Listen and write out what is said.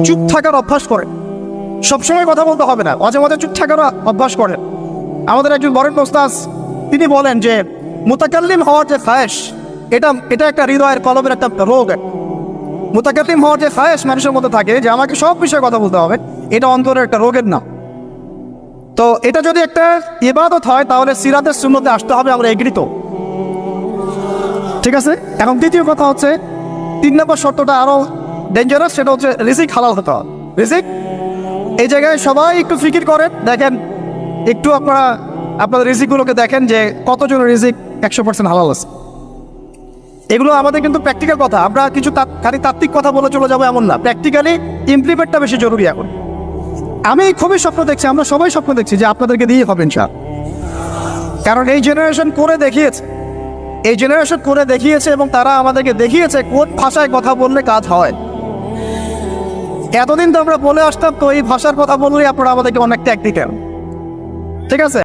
চুপ থাকার অভ্যাস করেন, সবসময় কথা বলতে হবে না, মাঝে মাঝে চুপ থাকার অভ্যাস করেন। আমাদের একজন বরেন ওস্তাদ তিনি বলেন যে মুতাকাল্লিম হওয়ার যে খায়েশ, এটা একটা হৃদয়ের কলমের একটা রোগ। মুতাকাল্লিম হওয়ার যে খায়েশ মানুষের মধ্যে থাকে যে আমাকে সব বিষয়ে কথা বলতে হবে, এটা অন্তরের একটা রোগের নাম। তো এটা যদি একটা ইবাদত হয় তাহলে সিরাতের সুন্নতে আসতে হবে, আমরা এগ্রিত। ঠিক আছে। এখন দ্বিতীয় কথা হচ্ছে 3 নম্বর শর্তটা আরো ডেঞ্জারাস, সেটা হচ্ছে রিজিক হালাল হতে হবে। রিজিক এই জায়গায় সবাই একটু ফিকির করেন, দেখেন একটু আপনারা আপনাদের রিজিকগুলোকে দেখেন যে কতজন রিজিক 100% হালাল আছে। এগুলো আমাদের কিন্তু প্র্যাকটিক্যাল কথা, আমরা কিছু খালি তাত্ত্বিক কথা বলে চলে যাবো এমন না, প্র্যাকটিক্যালি ইমপ্লিমেন্টটা বেশি জরুরি। এখন আমি খুবই স্বপ্ন দেখছি, আমরা সবাই স্বপ্ন দেখছি যে আপনাদেরকে দিয়ে হবে ইনশাআল্লাহ। কারণ এই জেনারেশন করে দেখিয়েছে, এবং তারা আমাদেরকে দেখিয়েছে কোন ভাষায় কথা বললে কাজ হয়। এতদিন তো আমরা বলে আসতাম, তো এই ভাষার কথা বললেই আপনারা আমাদেরকে অনেক ট্যাগ দিতেন। ঠিক আছে।